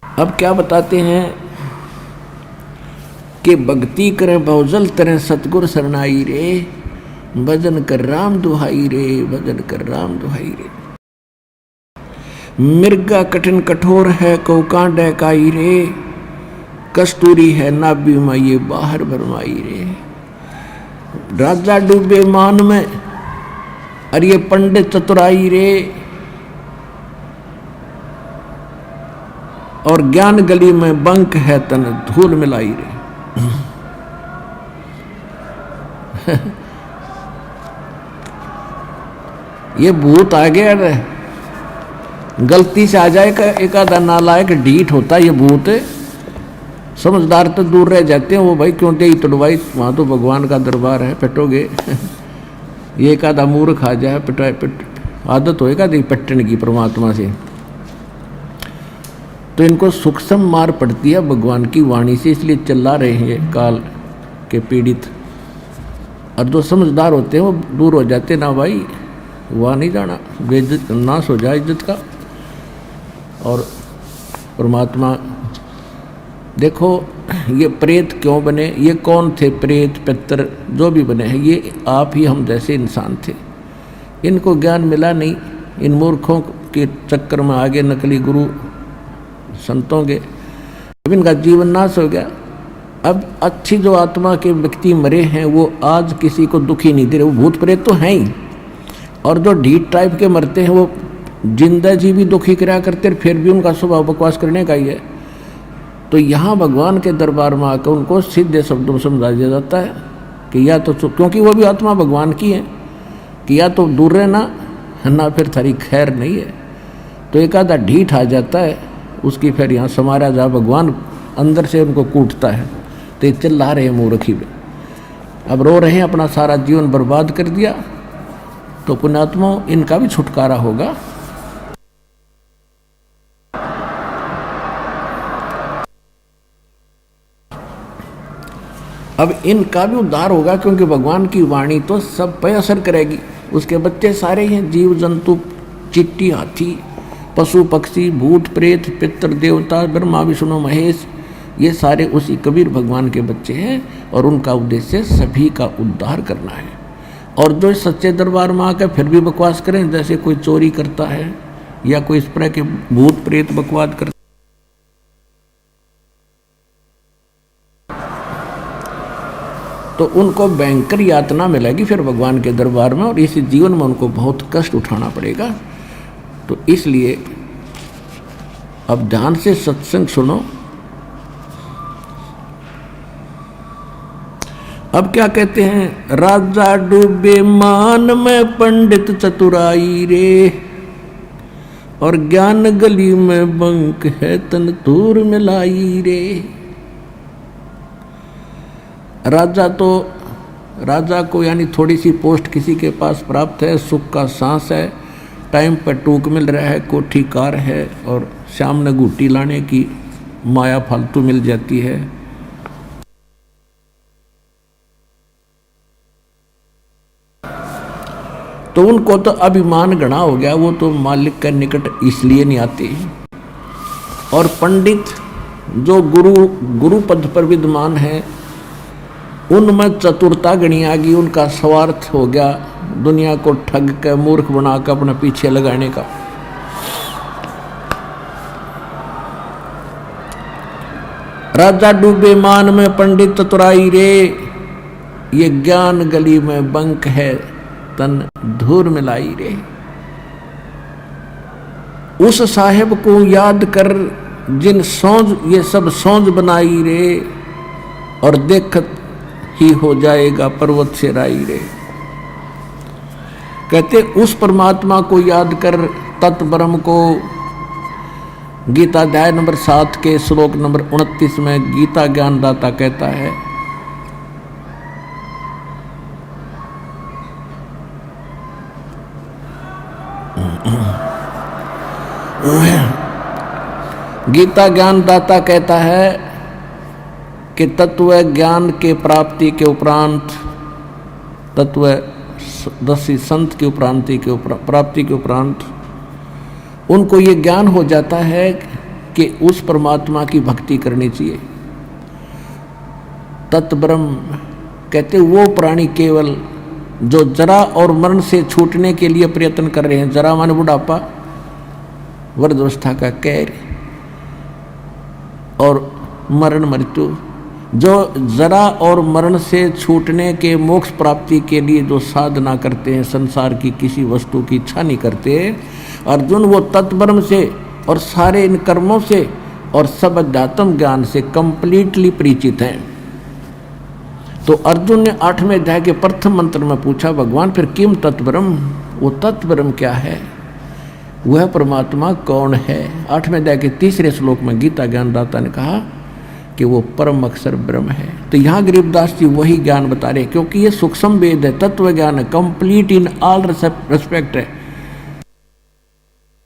अब क्या बताते हैं कि भक्ति करें बहुजल तरह सतगुर शरणाई रे, भजन कर राम दुहाई रे, भजन कर राम दुहाई रे। मिर्गा कठिन कठोर है कौका डहकाई रे, कस्तूरी है नाभि में ये बाहर भरमाई रे। राजा डूबे मान में और ये पंडित चतुराई रे, और ज्ञान गली में बंक है तन धूल मिलाई रे। ये भूत आ गया रे, गलती से आ जाएगा एक आधा नालायक ढीठ होता है ये भूत, समझदार तो दूर रह जाते हैं। वो भाई क्यों दे तोड़वाई, वहां तो भगवान का दरबार है, पिटोगे। ये एक आधा मूर्ख आ जाए पिटाए पिट, आदत होएगा दी पट्टन की परमात्मा से, तो इनको सूक्ष्म मार पड़ती है भगवान की वाणी से, इसलिए चिल्ला रहे हैं काल के पीड़ित। और जो समझदार होते हैं वो दूर हो जाते, ना भाई वहाँ नहीं जाना, बेइज्जत नाश हो जाए इज्जत का। और परमात्मा देखो ये प्रेत क्यों बने, ये कौन थे प्रेत पितर जो भी बने हैं, ये आप ही हम जैसे इंसान थे। इनको ज्ञान मिला नहीं, इन मूर्खों के चक्कर में आगे नकली गुरु संतों के, अब इनका जीवन नाश हो गया। अब अच्छी जो आत्मा के व्यक्ति मरे हैं वो आज किसी को दुखी नहीं दे रहे, वो भूत प्रेत तो हैं ही, और जो ढीठ टाइप के मरते हैं वो जिंदा जी भी दुखी कराया करते, फिर भी उनका स्वभाव बकवास करने का ही है। तो यहाँ भगवान के दरबार में आकर उनको सीधे शब्दों में समझा दिया जाता है कि या तो, क्योंकि वो भी आत्मा भगवान की है, कि या तो दूर रहना ना फिर थारी खैर नहीं है। तो एक आधा ढीठ आ जाता है, उसकी फिर यहाँ समारा जा भगवान अंदर से उनको कूटता है। तो ये चिल्ला रहे हैं मूर्खी में, अब रो रहे हैं, अपना सारा जीवन बर्बाद कर दिया। तो पुण्यात्मा इनका भी छुटकारा होगा। अब इनका भी उद्धार होगा, क्योंकि भगवान की वाणी तो सब पे असर करेगी। उसके बच्चे सारे हैं, जीव जंतु, चिट्टी, हाथी, पशु पक्षी, भूत प्रेत, पितर देवता, ब्रह्मा विष्णु महेश, ये सारे उसी कबीर भगवान के बच्चे हैं। और उनका उद्देश्य सभी का उद्धार करना है। और जो सच्चे दरबार में आकर फिर भी बकवास करें, जैसे कोई चोरी करता है या कोई इस तरह के भूत प्रेत बकवास करता, तो उनको भयंकर यातना मिलेगी फिर भगवान के दरबार में, और इस जीवन में उनको बहुत कष्ट उठाना पड़ेगा। तो इसलिए अब ध्यान से सत्संग सुनो। अब क्या कहते हैं, राजा डूबे मान में पंडित चतुराई रे, और ज्ञान गली में बंक है तन दूर मिलाई रे। राजा को यानी थोड़ी सी पोस्ट किसी के पास प्राप्त है, सुख का सांस है, टाइम पर टूक मिल रहा है, कोठी कार है, और शाम ने गुट्टी लाने की माया फालतू मिल जाती है। तो उनको तो अभिमान घना हो गया, वो तो मालिक के निकट इसलिए नहीं आते। और पंडित जो गुरु पद पर विद्यमान है, उनमें चतुरता गणी आ गई, उनका स्वार्थ हो गया दुनिया को ठग के मूर्ख बनाकर अपने पीछे लगाने का। राजा डूबे मान में पंडित चतुराई रे, ये ज्ञान गली में बंक है तन धूर मिलाई रे। उस साहेब को याद कर जिन सौंज ये सब सौंज बनाई रे, और देखत ही हो जाएगा पर्वत से राई रे। कहते उस परमात्मा को याद कर, तत् ब्रह्म को। गीता अध्याय नंबर 7 के श्लोक नंबर 29 में गीता ज्ञानदाता कहता है, गीता ज्ञानदाता कहता है कि तत्व ज्ञान के प्राप्ति के उपरांत, तत्व दसी संत की प्राप्ति के उपरांत उनको ये ज्ञान हो जाता है कि उस परमात्मा की भक्ति करनी चाहिए। तत्ब्रह्म कहते वो प्राणी केवल जो जरा और मरण से छूटने के लिए प्रयत्न कर रहे हैं। जरा माने बुढ़ापा, वृद्धावस्था का कहर, और मरण मृत्यु। जो जरा और मरण से छूटने के मोक्ष प्राप्ति के लिए जो साधना करते हैं, संसार की किसी वस्तु की इच्छा नहीं करते अर्जुन, वो तत्ब्रह्म से और सारे इन कर्मों से और सब अध्यात्म ज्ञान से कंप्लीटली परिचित हैं। तो अर्जुन ने 8वें अध्याय के प्रथम मंत्र में पूछा, भगवान फिर किम तत्ब्रह्म, वो तत्ब्रह्म क्या है, वह परमात्मा कौन है। 8वें अध्याय के 3रे श्लोक में गीता ज्ञानदाता ने कहा कि वो परम अक्षर ब्रह्म है। तो यहाँ गरीबदास जी वही ज्ञान बता रहे, क्योंकि ये सूक्ष्म वेद है, तत्व ज्ञान है, कंप्लीट इन ऑल रेस्पेक्ट है।